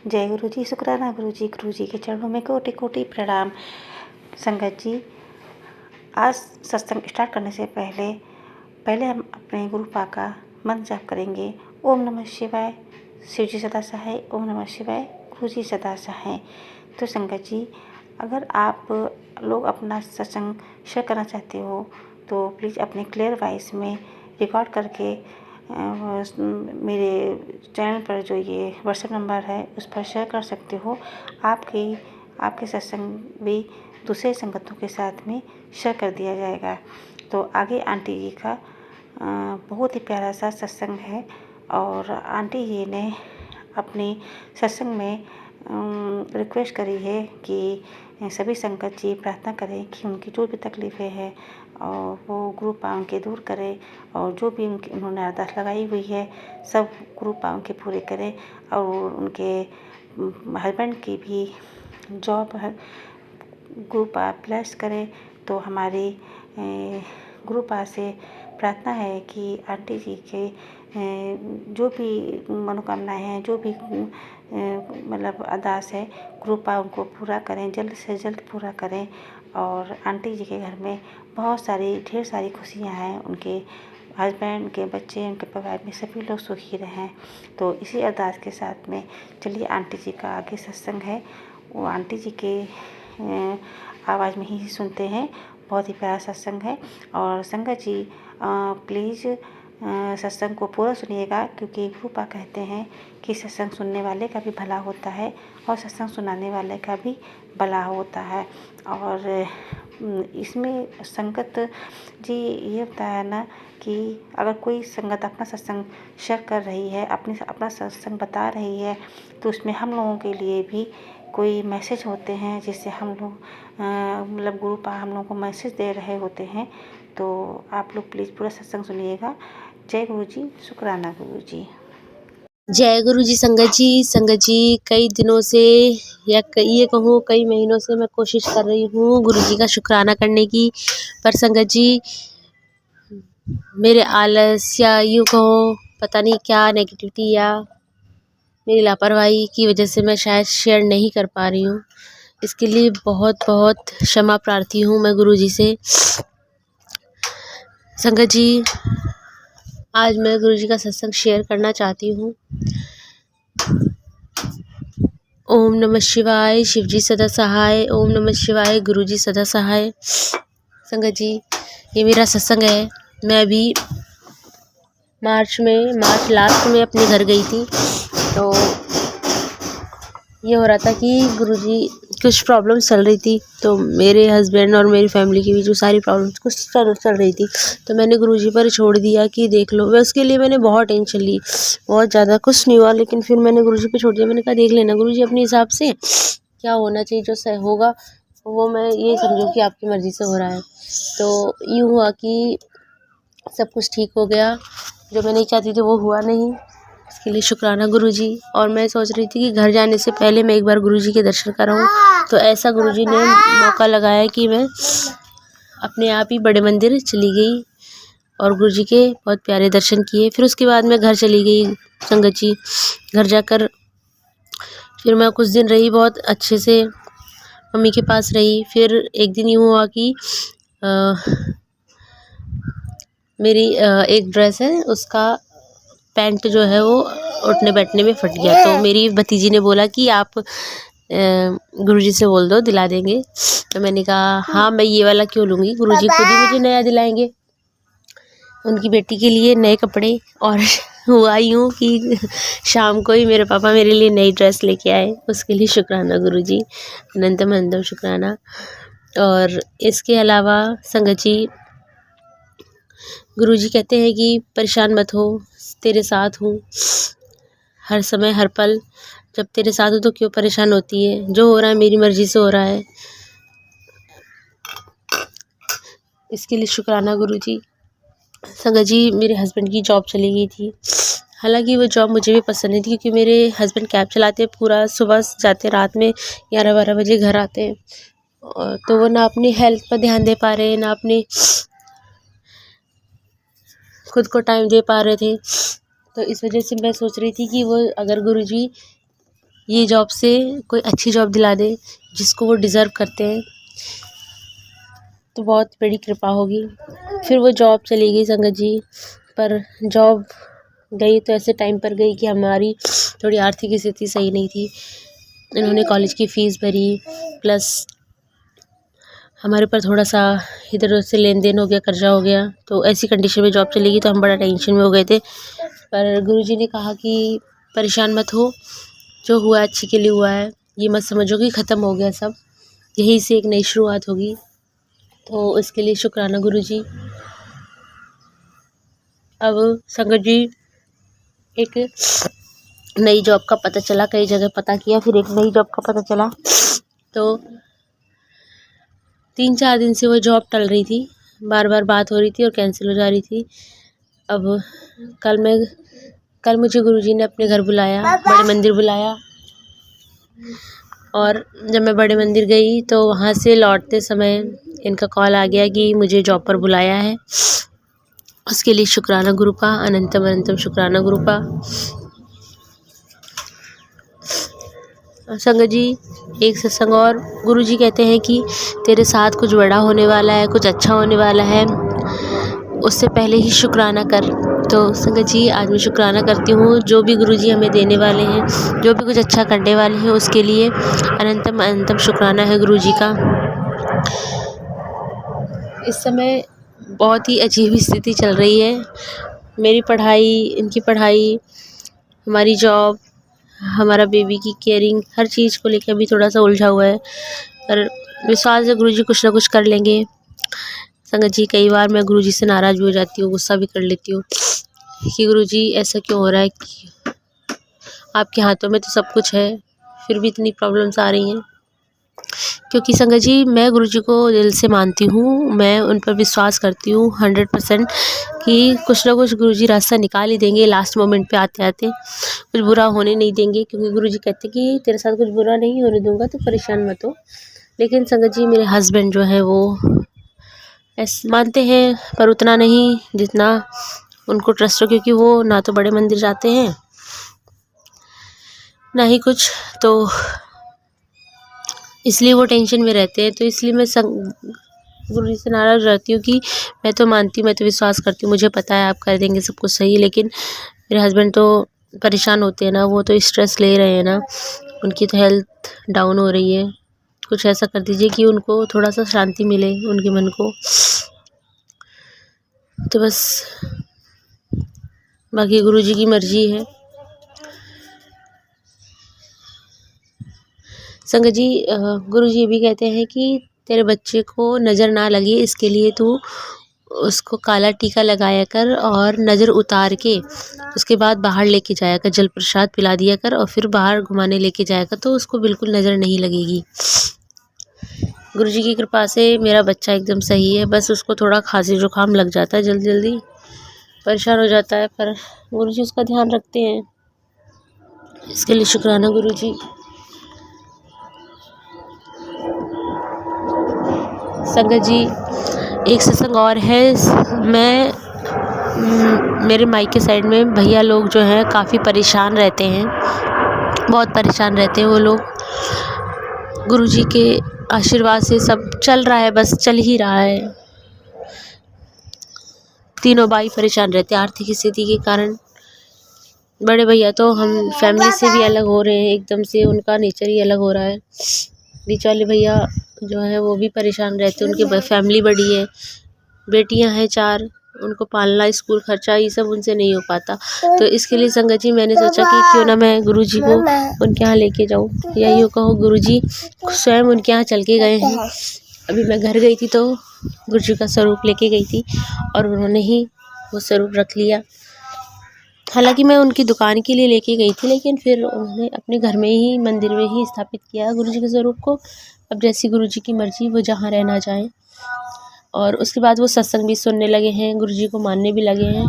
जय गुरु जी, शुक्राना गुरु जी के चरणों में कोटि कोटि प्रणाम। संगत जी, आज सत्संग स्टार्ट करने से पहले हम अपने गुरु पा का मंत्र जाप करेंगे। ओम नमः शिवाय, शिव जी सदा सहाय। ओम नमः शिवाय, गुरु जी सदा सहाय। तो संगत जी, अगर आप लोग अपना सत्संग शेयर करना चाहते हो तो प्लीज़ अपने क्लियर वॉइस में रिकॉर्ड करके मेरे चैनल पर जो ये व्हाट्सएप नंबर है उस पर शेयर कर सकते हो। आपके सत्संग भी दूसरे संगतों के साथ में शेयर कर दिया जाएगा। तो आगे आंटी जी का बहुत ही प्यारा सा सत्संग है और आंटी जी ने अपने सत्संग में रिक्वेस्ट करी है कि सभी संगत जी प्रार्थना करें कि उनकी जो भी तकलीफ़ें हैं और वो गुरु पा उनके दूर करे और जो भी उन्होंने अरदास लगाई हुई है सब गुरु पा उनके पूरे करें और उनके हस्बैंड की भी जॉब है गुरु पा ब्लेस करे। तो हमारी गुरु पा से प्रार्थना है कि आंटी जी के जो भी मनोकामनाएं हैं, जो भी मतलब अरदास है, गुरु पा उनको पूरा करें, जल्द से जल्द पूरा करें और आंटी जी के घर में ढेर सारी खुशियाँ हैं। उनके हस्बैंड, उनके बच्चे, उनके परिवार में सभी लोग सुखी रहें। तो इसी अरदास के साथ में चलिए आंटी जी का आगे सत्संग है, वो आंटी जी के आवाज़ में ही सुनते हैं। बहुत ही प्यारा सत्संग है और संगत जी प्लीज़ सत्संग को पूरा सुनिएगा, क्योंकि गुरु पा कहते हैं कि सत्संग सुनने वाले का भी भला होता है और सत्संग सुनाने वाले का भी भला होता है। और इसमें संगत जी ये बताया ना कि अगर कोई संगत अपना सत्संग शेयर कर रही है, अपना सत्संग बता रही है, तो उसमें हम लोगों के लिए भी कोई मैसेज होते हैं जिससे हम लोग मतलब गुरु पा हम लोगों को मैसेज दे रहे होते हैं। तो आप लोग प्लीज़ पूरा सत्संग सुनिएगा। जय गुरु जी, शुक्राना गुरु जी। जय गुरु जी। संगत जी कई दिनों से या ये कहूँ कई महीनों से मैं कोशिश कर रही हूँ गुरु जी का शुक्राना करने की, पर संगत जी मेरे आलस या यूँ कहो पता नहीं क्या नेगेटिविटी या मेरी लापरवाही की वजह से मैं शायद शेयर नहीं कर पा रही हूँ। इसके लिए बहुत बहुत क्षमा प्रार्थी हूँ मैं गुरु जी से। संगत जी, आज मैं गुरु जी का सत्संग शेयर करना चाहती हूँ। ओम नमः शिवाय, शिव जी सदा सहाय। ओम नमः शिवाय, गुरु जी सदा सहाय। संगत जी, ये मेरा सत्संग है। मैं अभी मार्च लास्ट में अपने घर गई थी, तो ये हो रहा था कि गुरुजी कुछ प्रॉब्लम चल रही थी, तो मेरे हस्बैंड और मेरी फैमिली की भी जो सारी प्रॉब्लम्स कुछ चल रही थी, तो मैंने गुरुजी पर छोड़ दिया कि देख लो। उसके लिए मैंने बहुत टेंशन ली, बहुत ज़्यादा कुछ नहीं हुआ, लेकिन फिर मैंने गुरुजी पे छोड़ दिया। मैंने कहा देख लेना गुरुजी अपने हिसाब से क्या होना चाहिए, जो सही होगा वो मैं ये समझूँ कि आपकी मर्ज़ी से हो रहा है। तो यूँ हुआ कि सब कुछ ठीक हो गया, जो मैं नहीं चाहती थी वो हुआ नहीं। इसके लिए शुक्राना गुरुजी। और मैं सोच रही थी कि घर जाने से पहले मैं एक बार गुरुजी के दर्शन कराऊं, तो ऐसा गुरुजी ने मौका लगाया कि मैं अपने आप ही बड़े मंदिर चली गई और गुरुजी के बहुत प्यारे दर्शन किए। फिर उसके बाद मैं घर चली गई संगत जी। घर जाकर फिर मैं कुछ दिन रही, बहुत अच्छे से मम्मी के पास रही। फिर एक दिन यूँ हुआ कि मेरी एक ड्रेस है, उसका पैंट जो है वो उठने बैठने में फट गया। तो मेरी भतीजी ने बोला कि आप गुरुजी से बोल दो, दिला देंगे। तो मैंने कहा हाँ, मैं ये वाला क्यों लूँगी, गुरुजी खुद ही मुझे नया दिलाएंगे। उनकी बेटी के लिए नए कपड़े। और हुआ यूँ कि शाम को ही मेरे पापा मेरे लिए नई ड्रेस लेके आए। उसके लिए शुक्राना गुरुजी, अनंतम अनंतम शुक्राना। और इसके अलावा संगत जी, गुरुजी कहते हैं कि परेशान मत हो, तेरे साथ हूँ हर समय हर पल। जब तेरे साथ हूँ तो क्यों परेशान होती है, जो हो रहा है मेरी मर्जी से हो रहा है। इसके लिए शुक्राना गुरुजी। संगत जी, मेरे हस्बैंड की जॉब चली गई थी। हालांकि वो जॉब मुझे भी पसंद नहीं थी, क्योंकि मेरे हस्बैंड कैब चलाते, पूरा सुबह जाते, रात में 11-12 बजे घर आते हैं। तो वो ना अपनी हेल्थ पर ध्यान दे पा रहे, ना अपनी खुद को टाइम दे पा रहे थे। तो इस वजह से मैं सोच रही थी कि वो अगर गुरुजी ये जॉब से कोई अच्छी जॉब दिला दे जिसको वो डिज़र्व करते हैं, तो बहुत बड़ी कृपा होगी। फिर वो जॉब चली गई संगत जी, पर जॉब गई तो ऐसे टाइम पर गई कि हमारी थोड़ी आर्थिक स्थिति सही नहीं थी। इन्होंने कॉलेज की फ़ीस भरी, प्लस हमारे पर थोड़ा सा इधर उधर से लेन देन हो गया, कर्जा हो गया, तो ऐसी कंडीशन में जॉब चली गई तो हम बड़ा टेंशन में हो गए थे। पर गुरुजी ने कहा कि परेशान मत हो, जो हुआ अच्छे के लिए हुआ है, ये मत समझो कि ख़त्म हो गया सब, यहीं से एक नई शुरुआत होगी। तो इसके लिए शुक्राना गुरुजी। अब संगत जी एक नई जॉब का पता चला, कई जगह पता किया, फिर एक नई जॉब का पता चला। तो 3-4 दिन से वो जॉब टल रही थी, बार बार बात हो रही थी और कैंसिल हो जा रही थी। अब कल मुझे गुरुजी ने अपने घर बुलाया, बड़े मंदिर बुलाया, और जब मैं बड़े मंदिर गई तो वहाँ से लौटते समय इनका कॉल आ गया कि मुझे जॉब पर बुलाया है। उसके लिए शुक्राना गुरु का, अनंतम अनंतम शुक्राना गुरु का। संगत जी एक सत्संग और, गुरुजी कहते हैं कि तेरे साथ कुछ बड़ा होने वाला है, कुछ अच्छा होने वाला है, उससे पहले ही शुक्राना कर। तो संगत जी आज मैं शुक्राना करती हूँ, जो भी गुरुजी हमें देने वाले हैं, जो भी कुछ अच्छा करने वाले हैं, उसके लिए अनंतम अनंतम शुक्राना है गुरुजी का। इस समय बहुत ही अजीब स्थिति चल रही है, मेरी पढ़ाई, इनकी पढ़ाई, हमारी जॉब, हमारा बेबी की केयरिंग, हर चीज़ को लेकर अभी थोड़ा सा उलझा हुआ है, पर विश्वास है गुरुजी कुछ ना कुछ कर लेंगे। संगत जी कई बार मैं गुरुजी से नाराज़ भी हो जाती हूँ, गुस्सा भी कर लेती हूँ कि गुरुजी ऐसा क्यों हो रहा है, कि आपके हाथों में तो सब कुछ है, फिर भी इतनी प्रॉब्लम्स आ रही हैं। क्योंकि संगत जी मैं गुरुजी को दिल से मानती हूँ, मैं उन पर विश्वास करती हूँ 100% कि कुछ ना कुछ गुरुजी रास्ता निकाल ही देंगे, लास्ट मोमेंट पे आते आते कुछ बुरा होने नहीं देंगे, क्योंकि गुरुजी कहते कि तेरे साथ कुछ बुरा नहीं होने दूंगा, तो परेशान मत हो। लेकिन संगत जी मेरे हस्बैंड जो है वो ऐसे मानते हैं, पर उतना नहीं जितना उनको ट्रस्ट हो, क्योंकि वो ना तो बड़े मंदिर जाते हैं ना ही कुछ, तो इसलिए वो टेंशन में रहते हैं। तो इसलिए मैं गुरुजी से नाराज़ रहती हूँ कि मैं तो मानती हूँ, मैं तो विश्वास करती हूँ, मुझे पता है आप कर देंगे सब कुछ सही, लेकिन मेरे हस्बैंड तो परेशान होते हैं ना, वो तो स्ट्रेस ले रहे हैं ना, उनकी तो हेल्थ डाउन हो रही है। कुछ ऐसा कर दीजिए कि उनको थोड़ा सा शांति मिले उनके मन को, तो बस बाकी गुरुजी की मर्जी है। संगत जी गुरुजी ये भी कहते हैं कि तेरे बच्चे को नज़र ना लगे, इसके लिए तू उसको काला टीका लगाया कर और नज़र उतार के उसके बाद बाहर लेके जाया कर, जल प्रसाद पिला दिया कर और फिर बाहर घुमाने लेके जाया कर, तो उसको बिल्कुल नज़र नहीं लगेगी। गुरुजी की कृपा से मेरा बच्चा एकदम सही है, बस उसको थोड़ा खांसी जुकाम लग जाता है, जल्दी जल्दी परेशान हो जाता है, पर गुरुजी उसका ध्यान रखते हैं, इसके लिए शुक्राना गुरुजी। संगत जी एक सत्संग और है, मेरे मायके साइड में भैया लोग जो हैं काफ़ी परेशान रहते हैं, बहुत परेशान रहते हैं वो लोग। गुरुजी के आशीर्वाद से सब चल रहा है, बस चल ही रहा है। तीनों भाई परेशान रहते हैं आर्थिक स्थिति के कारण। बड़े भैया तो हम फैमिली से भी अलग हो रहे हैं, एकदम से उनका नेचर ही अलग हो रहा है। बीच वाले भैया जो है वो भी परेशान रहते हैं, उनकी फैमिली बड़ी है, बेटियां हैं 4, उनको पालना, स्कूल खर्चा, ये सब उनसे नहीं हो पाता। तो इसके लिए संगत जी मैंने सोचा कि क्यों ना मैं गुरुजी को उनके यहाँ लेके जाऊँ, या यूँ कहो गुरुजी स्वयं उनके यहाँ चल के गए हैं। अभी मैं घर गई थी तो गुरुजी का स्वरूप लेके गई थी और उन्होंने ही वो स्वरूप रख लिया। हालांकि मैं उनकी दुकान के लिए लेके गई थी, लेकिन फिर उन्होंने अपने घर में ही, मंदिर में ही स्थापित किया गुरुजी के स्वरूप को। अब जैसी गुरुजी की मर्जी, वो जहाँ रहना चाहें। और उसके बाद वो सत्संग भी सुनने लगे हैं, गुरुजी को मानने भी लगे हैं,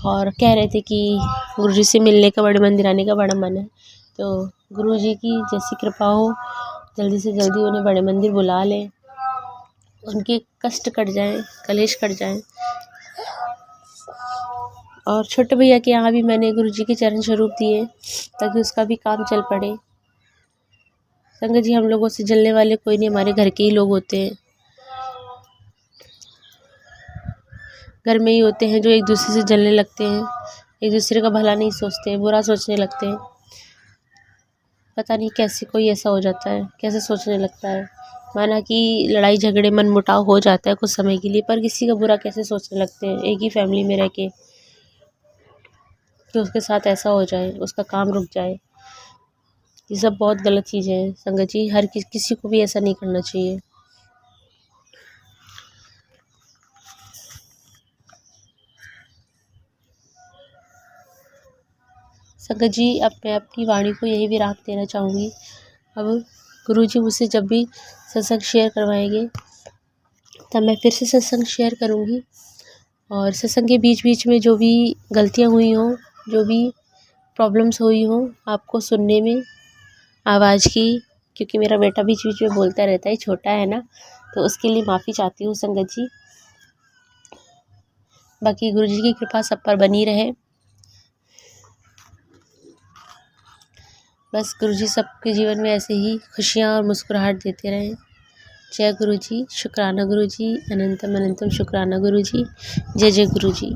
और कह रहे थे कि गुरुजी से मिलने का, बड़े मंदिर आने का बड़ा मन है। तो गुरुजी की जैसी कृपा हो, जल्दी से जल्दी उन्हें बड़े मंदिर बुला लें, उनके कष्ट कट जाएं, कलेश कट जाएं। और छोटे भैया के यहाँ भी मैंने गुरुजी के चरण स्वरूप दिए ताकि उसका भी काम चल पड़े। संगत जी हम लोगों से जलने वाले कोई नहीं, हमारे घर के ही लोग होते हैं, घर में ही होते हैं जो एक दूसरे से जलने लगते हैं, एक दूसरे का भला नहीं सोचते, बुरा सोचने लगते हैं। पता नहीं कैसे कोई ऐसा हो जाता है, कैसे सोचने लगता है। माना कि लड़ाई झगड़े मनमुटाव हो जाता है कुछ समय के लिए, पर किसी का बुरा कैसे सोचने लगते हैं एक ही फैमिली में रह के, कि उसके साथ ऐसा हो जाए, उसका काम रुक जाए। ये सब बहुत गलत चीज़ें हैं संगत जी, हर किसी को भी ऐसा नहीं करना चाहिए। संगत जी अब मैं अपनी वाणी को यही विराम देना चाहूँगी। अब गुरुजी मुझसे जब भी सत्संग शेयर करवाएंगे तब मैं फिर से सत्संग शेयर करूँगी, और सत्संग के बीच बीच में जो भी गलतियाँ हुई हों, जो भी प्रॉब्लम्स हुई हों आपको सुनने में आवाज़ की, क्योंकि मेरा बेटा बीच बीच में बोलता रहता है, छोटा है ना, तो उसके लिए माफ़ी चाहती हूँ संगत जी। बाकी गुरुजी की कृपा सब पर बनी रहे। बस गुरुजी सबके जीवन में ऐसे ही खुशियाँ और मुस्कुराहट देते रहें। जय गुरुजी, शुक्राना गुरुजी, अनंतम अनंतम शुक्राना गुरुजी, जय जय गुरुजी।